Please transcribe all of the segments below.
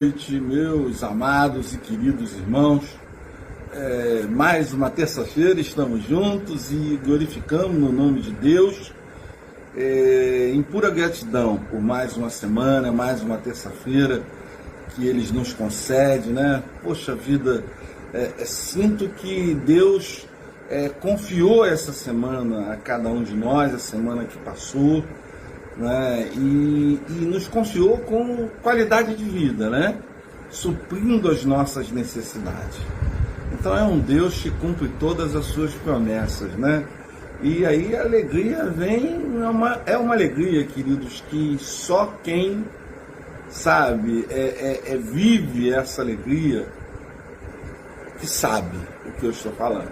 Noite, meus amados e queridos irmãos. Mais uma terça-feira estamos juntos e glorificamos no nome de Deus, em pura gratidão por mais uma semana, mais uma terça-feira que Ele nos concede, né? Poxa vida, sinto que Deus confiou essa semana a cada um de nós, a semana que passou, né? E nos confiou com qualidade de vida, né? Suprindo as nossas necessidades. Então é um Deus que cumpre todas as suas promessas, né? E aí a alegria vem, é uma alegria, queridos, que só quem sabe, vive essa alegria, que sabe o que eu estou falando,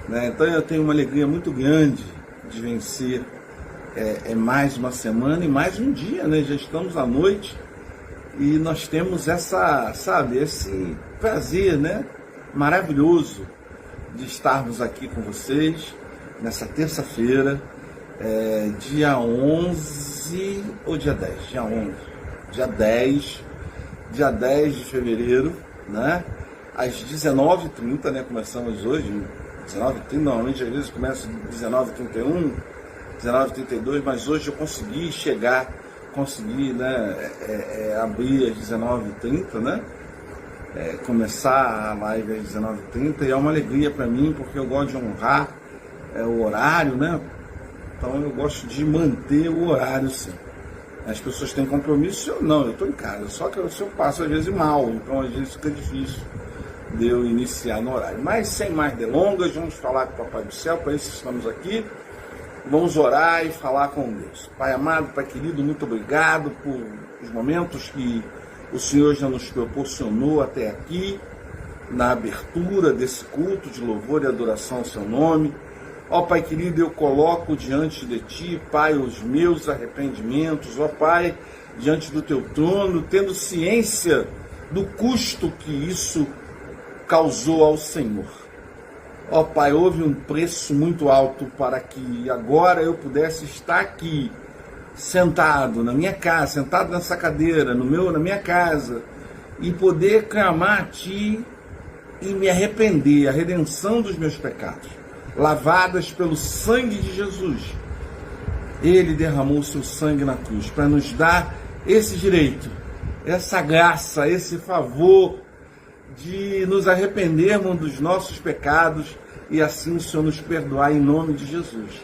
né? Então eu tenho uma alegria muito grande de vencer mais uma semana e mais um dia, né? Já estamos à noite e nós temos esse prazer, né? Maravilhoso de estarmos aqui com vocês nessa terça-feira, dia 11 ou dia 10? Dia 11. Dia 10 de fevereiro, né? Às 19h30, né? Começamos hoje, 19h30, normalmente às vezes começa 19h31, 19h32, mas hoje eu consegui, né? Abrir às 19h30, né? Começar a live às 19h30, e é uma alegria para mim, porque eu gosto de honrar o horário, né? Então eu gosto de manter o horário, sim. As pessoas têm compromisso, eu não, eu estou em casa, só que eu passo às vezes mal, então às vezes fica difícil de eu iniciar no horário. Mas sem mais delongas, vamos falar com o Papai do Céu, para isso estamos aqui. Vamos orar e falar com Deus. Pai amado, Pai querido, muito obrigado por os momentos que o Senhor já nos proporcionou até aqui, na abertura desse culto de louvor e adoração ao seu nome. Ó Pai querido, eu coloco diante de Ti, Pai, os meus arrependimentos, ó Pai, diante do Teu trono, tendo ciência do custo que isso causou ao Senhor. Ó Pai, houve um preço muito alto para que agora eu pudesse estar aqui, sentado na minha casa, sentado nessa cadeira, na minha casa, e poder clamar a Ti e me arrepender, a redenção dos meus pecados, lavadas pelo sangue de Jesus. Ele derramou o seu sangue na cruz para nos dar esse direito, essa graça, esse favor de nos arrependermos dos nossos pecados e assim o Senhor nos perdoar em nome de Jesus.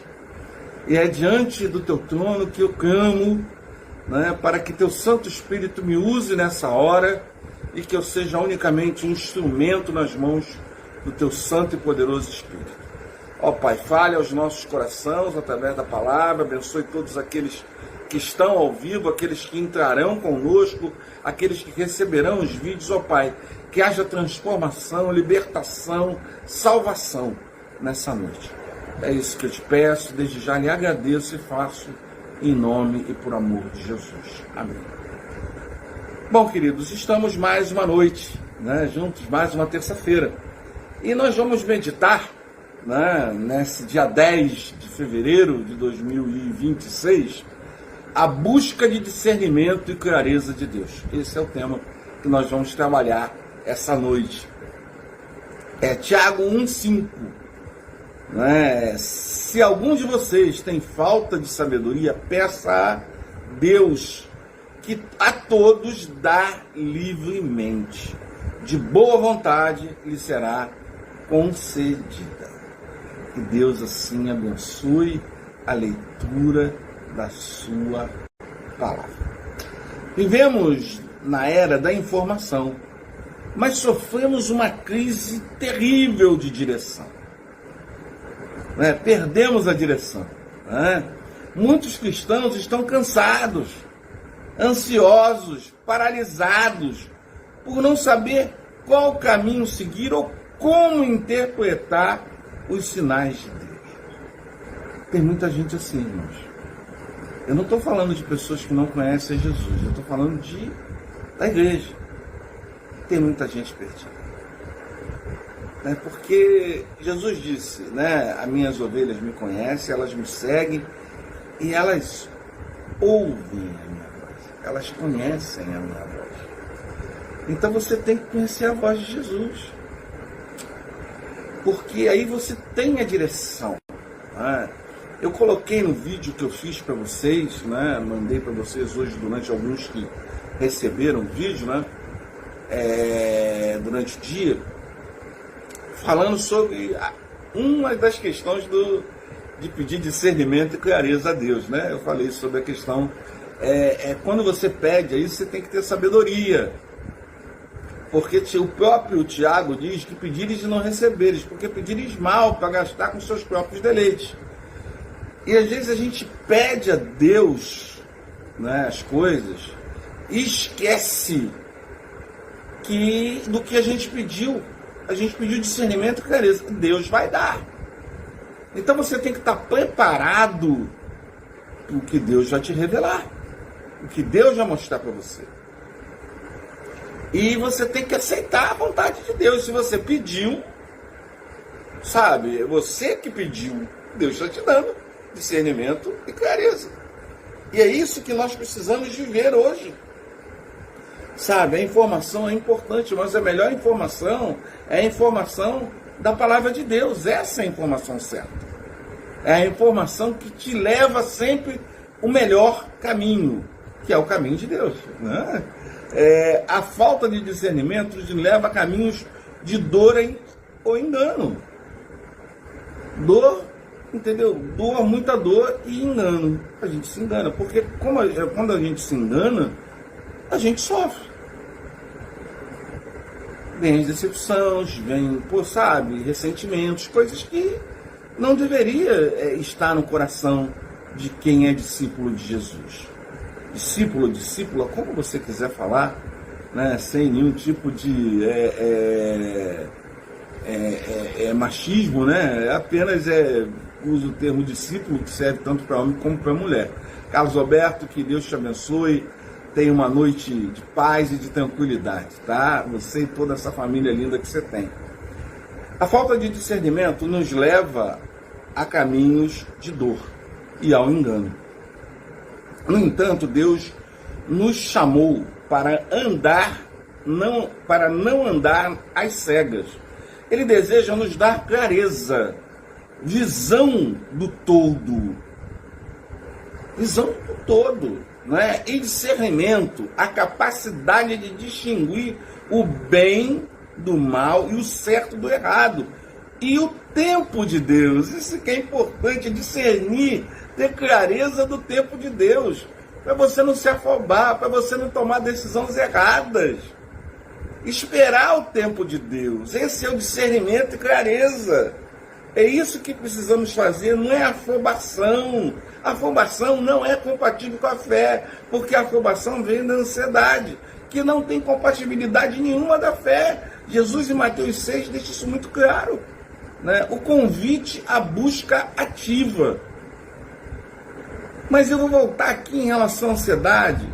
E é diante do Teu trono que eu clamo, né, para que Teu Santo Espírito me use nessa hora e que eu seja unicamente um instrumento nas mãos do Teu Santo e poderoso Espírito. Ó Pai, fale aos nossos corações através da palavra, abençoe todos aqueles que estão ao vivo, aqueles que entrarão conosco, aqueles que receberão os vídeos. Ó Pai, que haja transformação, libertação, salvação nessa noite. É isso que eu te peço, desde já lhe agradeço e faço em nome e por amor de Jesus. Amém. Bom, queridos, estamos mais uma noite, né, juntos, mais uma terça-feira. E nós vamos meditar, né, nesse dia 10 de fevereiro de 2026, a busca de discernimento e clareza de Deus. Esse é o tema que nós vamos trabalhar essa noite. Tiago 1,5. Se algum de vocês tem falta de sabedoria, peça a Deus, que a todos dá livremente, de boa vontade lhe será concedida. Que Deus assim abençoe a leitura da sua palavra. Vivemos na era da informação, mas sofremos uma crise terrível de direção. Perdemos a direção. Muitos cristãos estão cansados, ansiosos, paralisados, por não saber qual caminho seguir ou como interpretar os sinais de Deus. Tem muita gente assim, irmãos. Eu não estou falando de pessoas que não conhecem Jesus, eu estou falando da igreja. Tem muita gente perdida. Porque Jesus disse, né, as minhas ovelhas me conhecem, elas me seguem e elas ouvem a minha voz, elas conhecem a minha voz. Então você tem que conhecer a voz de Jesus, porque aí você tem a direção, né? Eu coloquei no vídeo que eu fiz para vocês, né? Mandei para vocês hoje, durante alguns que receberam o vídeo, né? Durante o dia, falando sobre uma das questões de pedir discernimento e clareza a Deus, né? Eu falei sobre a questão, quando você pede, aí você tem que ter sabedoria, porque o próprio Tiago diz que pedires e não receberes, porque pedires mal para gastar com seus próprios deleites. E às vezes a gente pede a Deus, né, as coisas e esquece do que a gente pediu. A gente pediu discernimento e clareza. Deus vai dar. Então você tem que estar preparado para o que Deus vai te revelar, o que Deus vai mostrar para você. E você tem que aceitar a vontade de Deus. Se você pediu, sabe, você que pediu, Deus está te dando discernimento e clareza. E é isso que nós precisamos viver hoje. Sabe, a informação é importante, mas a melhor informação é a informação da palavra de Deus. Essa é a informação certa. É a informação que te leva sempre o melhor caminho, que é o caminho de Deus, né? A falta de discernimento te leva a caminhos de dor ou engano. Dor, entendeu? Dor, muita dor e engano. A gente se engana, porque quando a gente se engana, a gente sofre. Vem as decepções, vem, sabe, ressentimentos, coisas que não deveria estar no coração de quem é discípulo de Jesus. Discípula, como você quiser falar, né, sem nenhum tipo de machismo, né? Apenas uso o termo discípulo, que serve tanto para homem como para mulher. Carlos Alberto, que Deus te abençoe. Tenha uma noite de paz e de tranquilidade, tá? Você e toda essa família linda que você tem. A falta de discernimento nos leva a caminhos de dor e ao engano. No entanto, Deus nos chamou para não andar às cegas. Ele deseja nos dar clareza, visão do todo. Visão do todo, né? E discernimento, a capacidade de distinguir o bem do mal e o certo do errado. E o tempo de Deus, isso que é importante, discernir, ter clareza do tempo de Deus, para você não se afobar, para você não tomar decisões erradas. Esperar o tempo de Deus, esse é o discernimento e clareza. É isso que precisamos fazer, não é afobação. A afobação não é compatível com a fé, porque a afobação vem da ansiedade, que não tem compatibilidade nenhuma da fé. Jesus em Mateus 6 deixa isso muito claro, né? O convite à busca ativa. Mas eu vou voltar aqui em relação à ansiedade,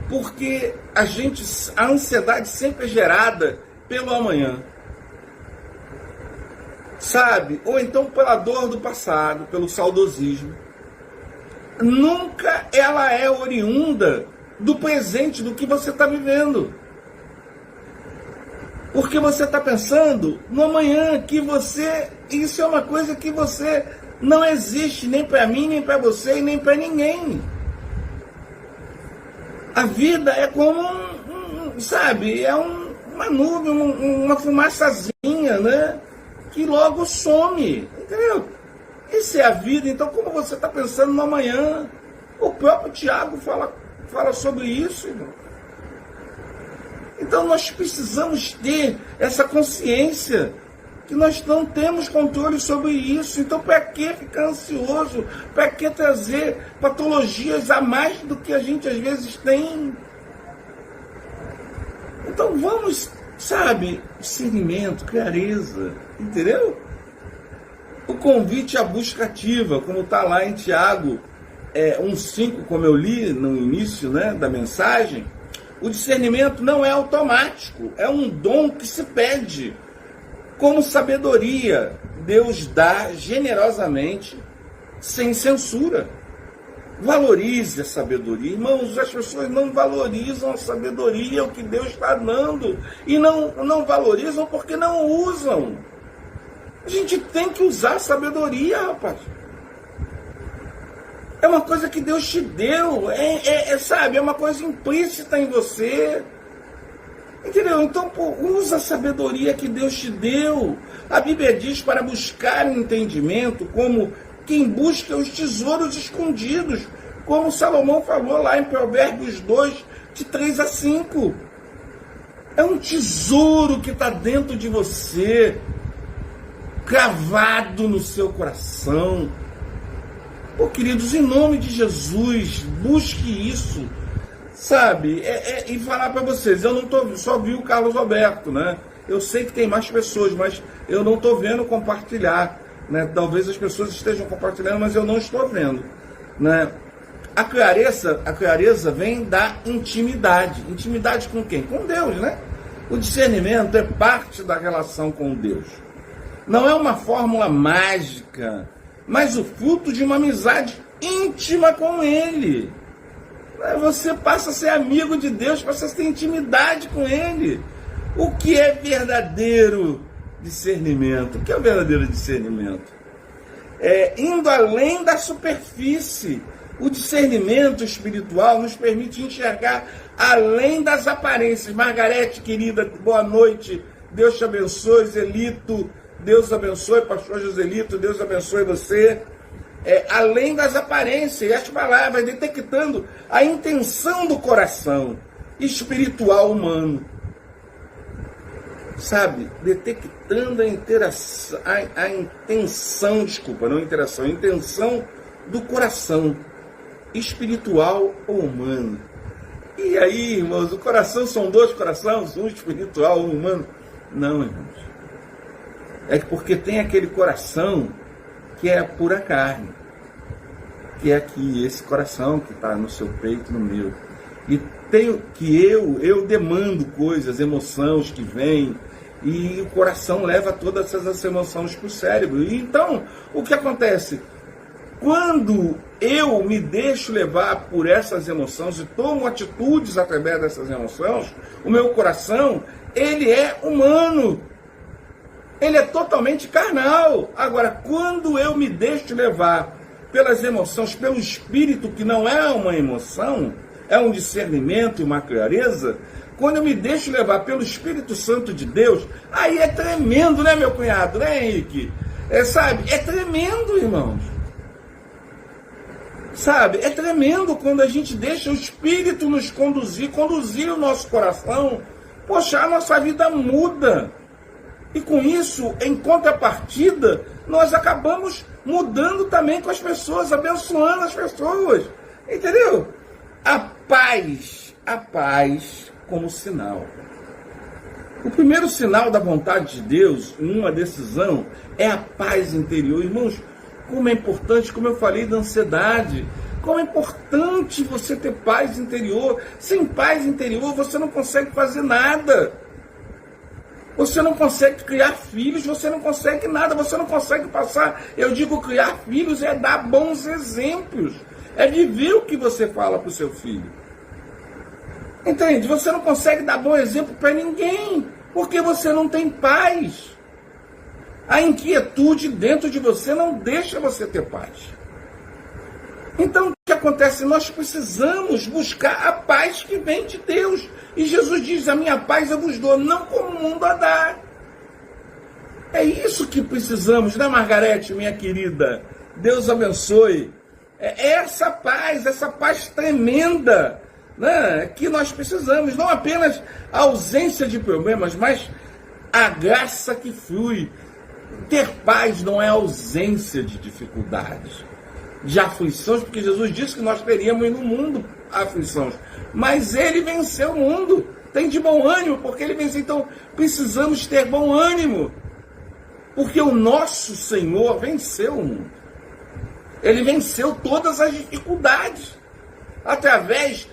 porque a ansiedade sempre é gerada pelo amanhã, sabe? Ou então pela dor do passado, pelo saudosismo. Nunca ela é oriunda do presente, do que você está vivendo. Porque você está pensando no amanhã, isso é uma coisa que você não existe, nem para mim, nem para você e nem para ninguém. A vida é como sabe, é uma nuvem, uma fumaçazinha, né? Que logo some, entendeu? Isso é a vida. Então, como você está pensando no amanhã? O próprio Tiago fala sobre isso, irmão. Então, nós precisamos ter essa consciência que nós não temos controle sobre isso. Então, para que ficar ansioso? Para que trazer patologias a mais do que a gente às vezes tem? Então, vamos, sabe, discernimento, clareza, entendeu? O convite à busca ativa, como está lá em Tiago 1,5, como eu li no início, né, da mensagem. O discernimento não é automático, é um dom que se pede. Como sabedoria, Deus dá generosamente, sem censura. Valorize a sabedoria. Irmãos, as pessoas não valorizam a sabedoria, o que Deus está dando. E não valorizam porque não usam. A gente tem que usar a sabedoria, rapaz. É uma coisa que Deus te deu. Sabe, é uma coisa implícita em você. Entendeu? Então, usa a sabedoria que Deus te deu. A Bíblia diz para buscar entendimento como quem busca os tesouros escondidos, como Salomão falou lá em Provérbios 2, de 3 a 5. É um tesouro que está dentro de você, cravado no seu coração. Queridos, em nome de Jesus, busque isso, sabe? E falar para vocês, eu não só vi o Carlos Alberto, né? Eu sei que tem mais pessoas, mas eu não estou vendo compartilhar. Né? Talvez as pessoas estejam compartilhando, mas eu não estou vendo. Né? A clareza vem da intimidade. Intimidade com quem? Com Deus, né? O discernimento é parte da relação com Deus. Não é uma fórmula mágica, mas o fruto de uma amizade íntima com Ele. Você passa a ser amigo de Deus, passa a ter intimidade com Ele. O que é verdadeiro discernimento? O que é o verdadeiro discernimento? Indo além da superfície. O discernimento espiritual nos permite enxergar além das aparências. Margarete, querida, boa noite. Deus te abençoe. Zelito, Deus abençoe. Pastor Joselito, Deus abençoe você. Além das aparências, as palavras, detectando a intenção do coração espiritual humano. Sabe, detectando a intenção do coração, espiritual ou humano. E aí, irmãos, o coração são dois corações, um espiritual, um humano? Não, irmãos. É porque tem aquele coração que é a pura carne, que é aqui, esse coração que está no seu peito, no meu. E tem que eu demando coisas, emoções que vêm, e o coração leva todas essas emoções para o cérebro. E então, o que acontece? Quando eu me deixo levar por essas emoções e tomo atitudes através dessas emoções, o meu coração, ele é humano. Ele é totalmente carnal. Agora, quando eu me deixo levar pelas emoções, pelo espírito, que não é uma emoção, é um discernimento e uma clareza, quando eu me deixo levar pelo Espírito Santo de Deus, aí é tremendo, né, meu cunhado, né, Henrique? Sabe, é tremendo, irmãos. Sabe, é tremendo quando a gente deixa o Espírito nos conduzir o nosso coração. Poxa, a nossa vida muda. E com isso, em contrapartida, nós acabamos mudando também com as pessoas, abençoando as pessoas. Entendeu? A paz como sinal. O primeiro sinal da vontade de Deus, em uma decisão, é a paz interior. Irmãos, como é importante, como eu falei da ansiedade, como é importante você ter paz interior. Sem paz interior, você não consegue fazer nada. Você não consegue criar filhos, você não consegue nada, você não consegue passar. Eu digo, criar filhos é dar bons exemplos, é viver o que você fala para o seu filho. Entende? Você não consegue dar bom exemplo para ninguém, porque você não tem paz. A inquietude dentro de você não deixa você ter paz. Então, o que acontece? Nós precisamos buscar a paz que vem de Deus. E Jesus diz, a minha paz eu vos dou, não como o mundo a dá. É isso que precisamos, né, Margarete, minha querida? Deus abençoe. É essa paz tremenda, né, que nós precisamos. Não apenas a ausência de problemas, mas a graça que flui. Ter paz não é ausência de dificuldades, de aflições, porque Jesus disse que nós teríamos no mundo aflições, mas Ele venceu o mundo. Tem de bom ânimo, porque Ele venceu. Então precisamos ter bom ânimo, porque o nosso Senhor venceu o mundo. Ele venceu todas as dificuldades através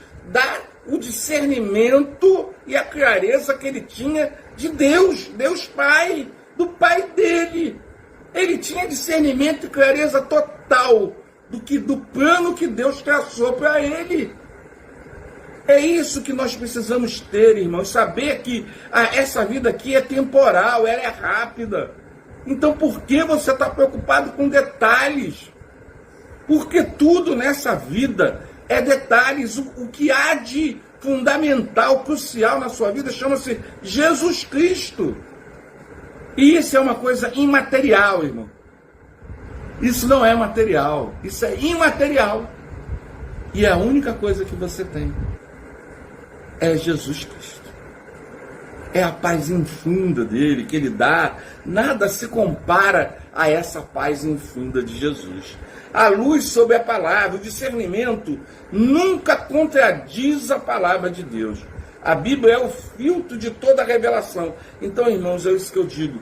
do discernimento e a clareza que Ele tinha de Deus, Deus Pai, do Pai dele. Ele tinha discernimento e clareza total do plano que Deus traçou para ele. É isso que nós precisamos ter, irmãos, saber que essa vida aqui é temporal, ela é rápida. Então por que você está preocupado com detalhes? Porque tudo nessa vida é detalhes. O que há de fundamental, crucial na sua vida chama-se Jesus Cristo. E isso é uma coisa imaterial, irmão. Isso não é material, isso é imaterial. E a única coisa que você tem é Jesus Cristo. É a paz infunda dele, que ele dá. Nada se compara a essa paz infunda de Jesus. A luz sobre a palavra, o discernimento, nunca contradiz a palavra de Deus. A Bíblia é o filtro de toda a revelação. Então, irmãos, é isso que eu digo.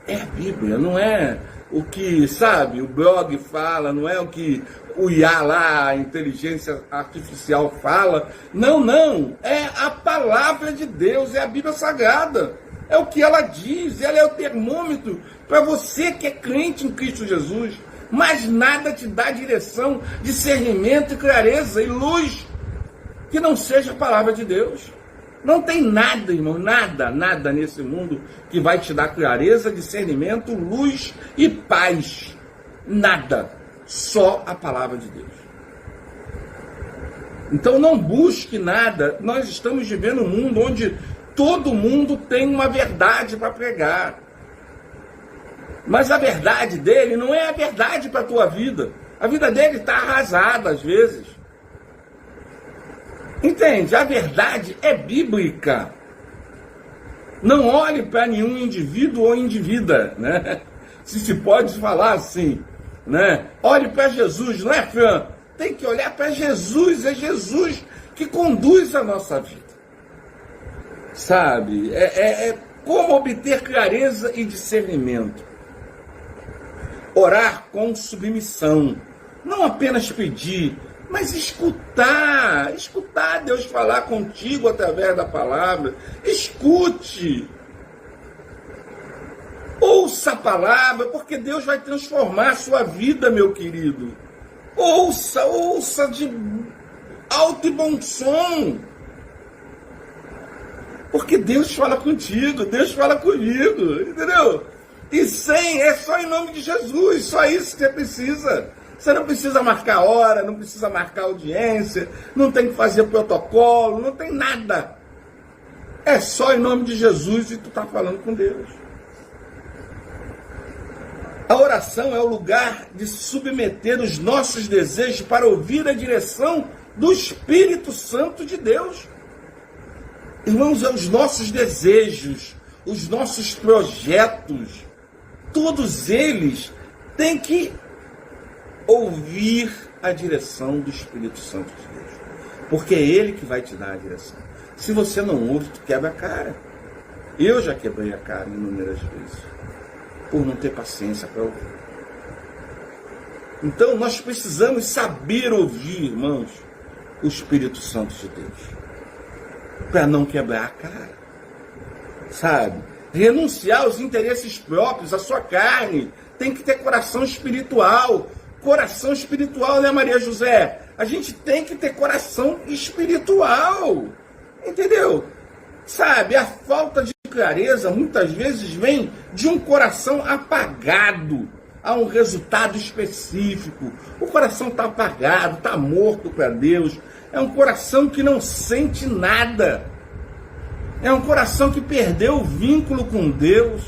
É a Bíblia, não é o que, sabe, o blog fala, não é o que o IA lá, a inteligência artificial fala. Não, não. É a palavra de Deus, é a Bíblia Sagrada. É o que ela diz, ela é o termômetro para você que é crente em Cristo Jesus. Mas nada te dá direção, discernimento, clareza e luz que não seja a palavra de Deus. Não tem nada, irmão, nada nesse mundo que vai te dar clareza, discernimento, luz e paz. Nada. Só a palavra de Deus. Então não busque nada. Nós estamos vivendo um mundo onde todo mundo tem uma verdade para pregar. Mas a verdade dele não é a verdade para a tua vida. A vida dele está arrasada às vezes. Entende? A verdade é bíblica. Não olhe para nenhum indivíduo ou indivídua, né? Se pode falar assim, né? Olhe para Jesus, não é, Fran? Tem que olhar para Jesus, é Jesus que conduz a nossa vida. Sabe? É como obter clareza e discernimento. Orar com submissão. Não apenas pedir, mas escutar Deus falar contigo através da palavra. Escute. Ouça a palavra, porque Deus vai transformar a sua vida, meu querido. Ouça de alto e bom som. Porque Deus fala contigo, Deus fala comigo, entendeu? E é só em nome de Jesus, só isso que você precisa. Você não precisa marcar hora, não precisa marcar audiência, não tem que fazer protocolo, não tem nada. É só em nome de Jesus e tu está falando com Deus. A oração é o lugar de submeter os nossos desejos para ouvir a direção do Espírito Santo de Deus. Irmãos, é os nossos desejos, os nossos projetos, todos eles têm que ouvir a direção do Espírito Santo de Deus. Porque é Ele que vai te dar a direção. Se você não ouve, tu quebra a cara. Eu já quebrei a cara inúmeras vezes, por não ter paciência para ouvir. Então nós precisamos saber ouvir, irmãos, o Espírito Santo de Deus, para não quebrar a cara, sabe? Renunciar aos interesses próprios, à sua carne. Tem que ter coração espiritual. Coração espiritual, né, Maria José? A gente tem que ter coração espiritual. Entendeu? Sabe, a falta de clareza muitas vezes vem de um coração apagado a um resultado específico. O coração está apagado, está morto para Deus. É um coração que não sente nada. É um coração que perdeu o vínculo com Deus.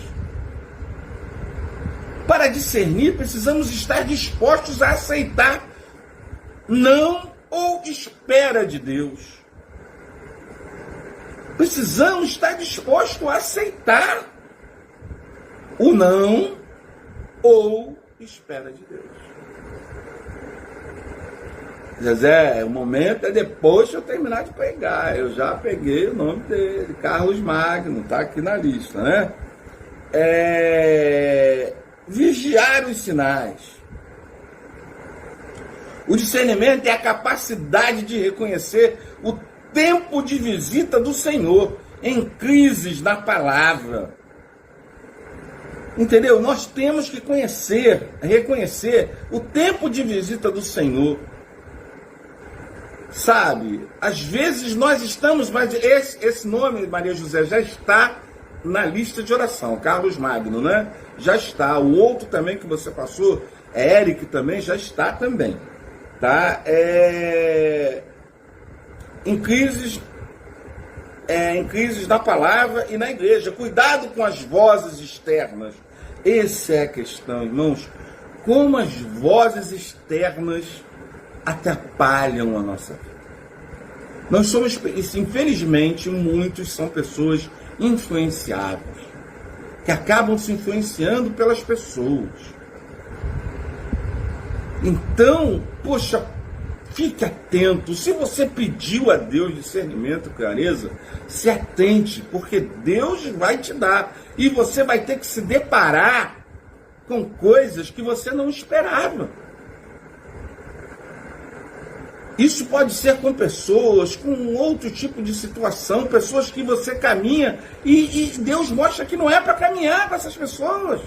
Para discernir, precisamos estar dispostos a aceitar não ou espera de Deus. Precisamos estar dispostos a aceitar o não ou espera de Deus. Zezé, o momento é depois que eu terminar de pregar. Eu já peguei o nome dele, Carlos Magno, está aqui na lista, né? Vigiar os sinais. O discernimento é a capacidade de reconhecer o tempo de visita do Senhor em crises na palavra. Entendeu? Nós temos que reconhecer o tempo de visita do Senhor. Sabe? Às vezes nós estamos, mas esse nome, Maria José, já está na lista de oração. Carlos Magno, né? Já está. O outro também que você passou, Eric também, já está também. Tá? Em crises na palavra e na igreja. Cuidado com as vozes externas. Essa é a questão, irmãos. Como as vozes externas atrapalham a nossa vida. Nós somos, infelizmente, muitos são pessoas influenciáveis, que acabam se influenciando pelas pessoas. Então, poxa, fique atento. Se você pediu a Deus discernimento e clareza, se atente, porque Deus vai te dar. E você vai ter que se deparar com coisas que você não esperava. Isso pode ser com pessoas, com outro tipo de situação, pessoas que você caminha e Deus mostra que não é para caminhar com essas pessoas.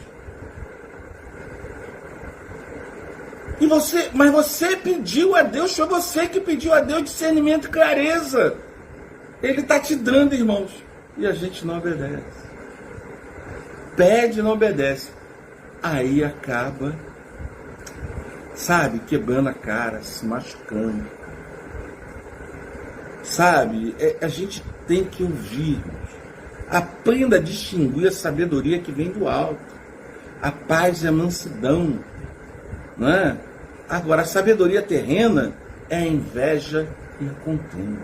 Mas você pediu a Deus, foi você que pediu a Deus discernimento e clareza. Ele está te dando, irmãos, e a gente não obedece. Pede e não obedece. Aí acaba, sabe, quebrando a cara, se machucando. Sabe, a gente tem que ouvir, irmãos. Aprenda a distinguir a sabedoria que vem do alto. A paz e a mansidão. Não é? Agora, a sabedoria terrena é a inveja e a contenda.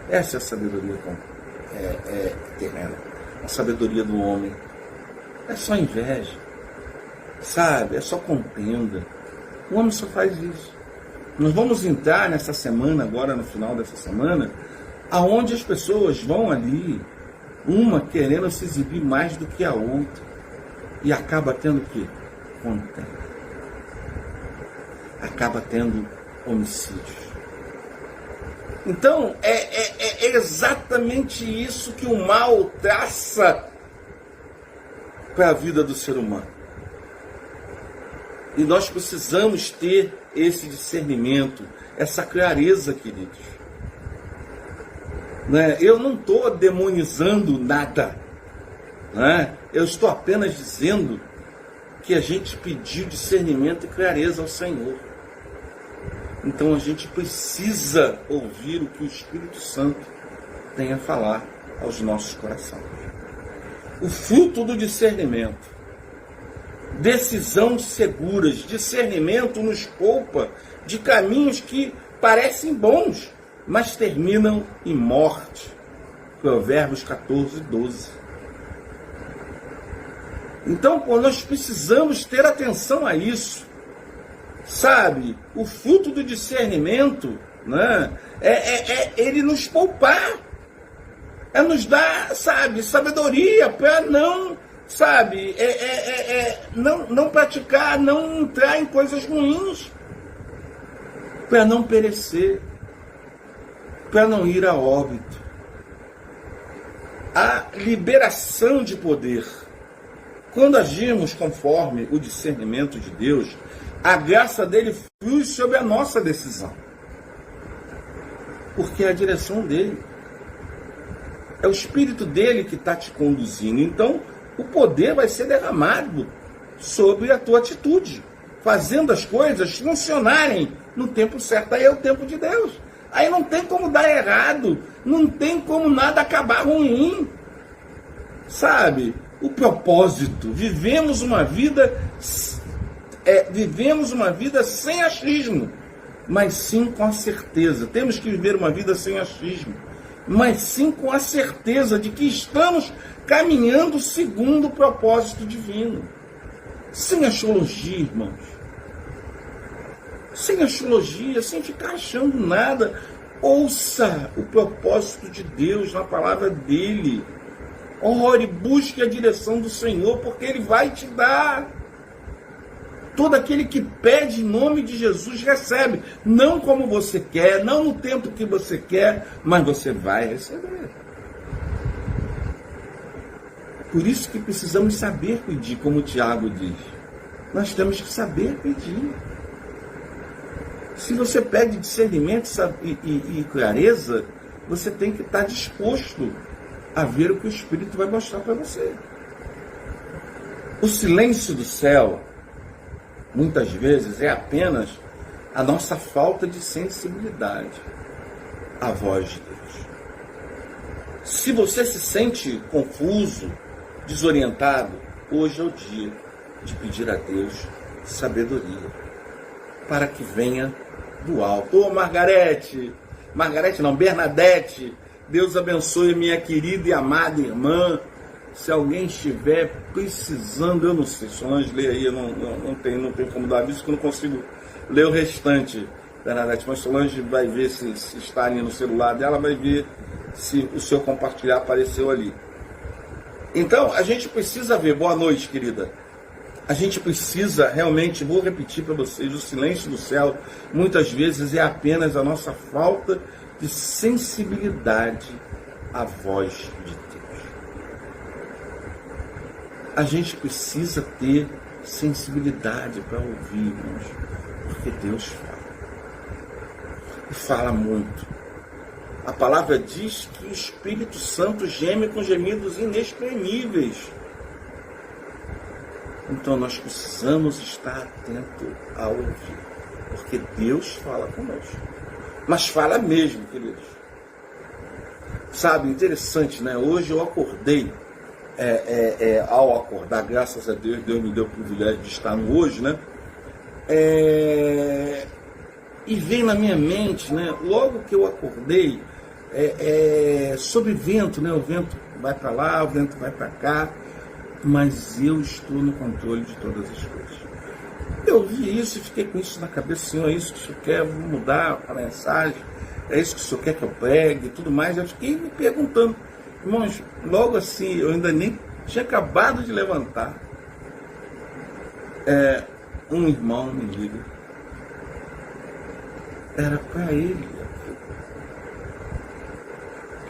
Essa é a sabedoria terrena. A sabedoria do homem. É só inveja. Sabe? É só contenda. O homem só faz isso. Nós vamos entrar nessa semana, agora no final dessa semana, aonde as pessoas vão ali, uma querendo se exibir mais do que a outra. E acaba tendo o quê? Contenda. Acaba tendo homicídios. Então, é exatamente isso que o mal traça para a vida do ser humano. E nós precisamos ter esse discernimento, essa clareza, queridos. Né? Eu não estou demonizando nada. Né? Eu estou apenas dizendo que a gente pediu discernimento e clareza ao Senhor. Então a gente precisa ouvir o que o Espírito Santo tem a falar aos nossos corações. O fruto do discernimento. Decisões seguras. Discernimento nos poupa de caminhos que parecem bons, mas terminam em morte. Provérbios 14, 12. Então, nós precisamos ter atenção a isso. Sabe, o fruto do discernimento, né, é ele nos poupar, é nos dar, sabe, sabedoria para não, sabe, não praticar, não entrar em coisas ruins, para não perecer, para não ir a óbito. A liberação de poder. Quando agimos conforme o discernimento de Deus, a graça dele flui sobre a nossa decisão. Porque é a direção dele. É o Espírito dele que está te conduzindo. Então, o poder vai ser derramado sobre a tua atitude, fazendo as coisas funcionarem no tempo certo. Aí é o tempo de Deus. Aí não tem como dar errado, não tem como nada acabar ruim. Sabe? O propósito. Vivemos uma vida sem achismo, mas sim com a certeza. Temos que viver uma vida sem achismo, mas sim com a certeza de que estamos caminhando segundo o propósito divino. Sem astrologia, irmãos. Sem astrologia, sem ficar achando nada. Ouça o propósito de Deus na palavra dele. Ore, busque a direção do Senhor, porque Ele vai te dar. Todo aquele que pede em nome de Jesus recebe. Não como você quer, não no tempo que você quer, mas você vai receber. Por isso que precisamos saber pedir, como o Tiago diz. Nós temos que saber pedir. Se você pede discernimento e clareza, você tem que estar disposto a ver o que o Espírito vai mostrar para você. O silêncio do céu, muitas vezes, é apenas a nossa falta de sensibilidade à voz de Deus. Se você se sente confuso, desorientado, hoje é o dia de pedir a Deus sabedoria, para que venha do alto. Ô Margarete não, Bernadette, Deus abençoe minha querida e amada irmã. Se alguém estiver precisando, eu não sei, Solange lê aí, eu não tenho como dar aviso, que eu não consigo ler o restante, Bernadette, mas Solange vai ver se está ali no celular dela, vai ver se o seu compartilhar apareceu ali. Então, a gente precisa ver, boa noite, querida, a gente precisa realmente, vou repetir para vocês, o silêncio do céu, muitas vezes é apenas a nossa falta de sensibilidade à voz de Deus. A gente precisa ter sensibilidade para ouvir, irmãos, porque Deus fala. E fala muito. A palavra diz que o Espírito Santo geme com gemidos inexprimíveis. Então nós precisamos estar atentos a ouvir, porque Deus fala conosco. Mas fala mesmo, queridos. Sabe, interessante, né? Hoje eu acordei, ao acordar, graças a Deus, Deus me deu o privilégio de estar no hoje, né? E veio na minha mente, né? Logo que eu acordei, sobre vento, né? O vento vai para lá, o vento vai para cá, mas eu estou no controle de todas as coisas. Eu vi isso e fiquei com isso na cabeça, Senhor, é isso que o Senhor quer, vou mudar a mensagem, é isso que o Senhor quer que eu pregue e tudo mais. Eu fiquei me perguntando, irmãos, logo assim, eu ainda nem tinha acabado de levantar, um irmão me liga, era para ele,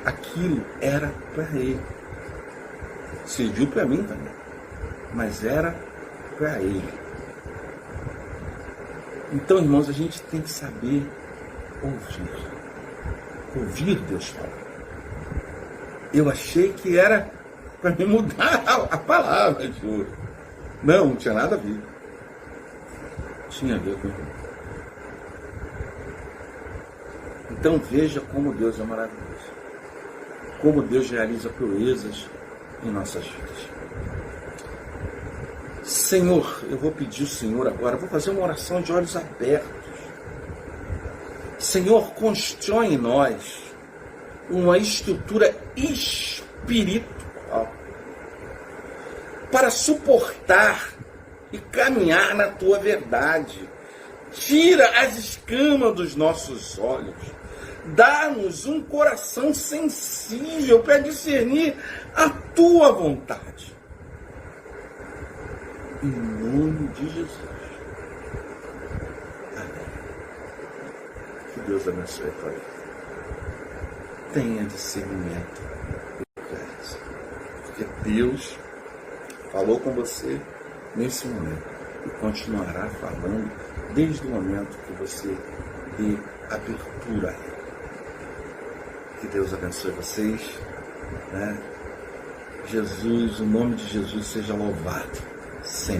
aquilo era para ele, serviu para mim também, mas era para ele. Então, irmãos, a gente tem que saber ouvir Deus falar. Eu achei que era para me mudar a palavra, juro. Não tinha nada a ver. Tinha a ver com ele. Então veja como Deus é maravilhoso. Como Deus realiza proezas em nossas vidas. Senhor, eu vou pedir ao Senhor agora, vou fazer uma oração de olhos abertos. Senhor, constrói em nós uma estrutura espiritual para suportar e caminhar na Tua verdade. Tira as escamas dos nossos olhos. Dá-nos um coração sensível para discernir a Tua vontade. Em nome de Jesus. Amém. Que Deus abençoe a tua vida. Tenha discernimento e clareza. Porque Deus falou com você nesse momento e continuará falando desde o momento que você dê abertura a Ele. Que Deus abençoe vocês. Né? Jesus, o nome de Jesus seja louvado sempre.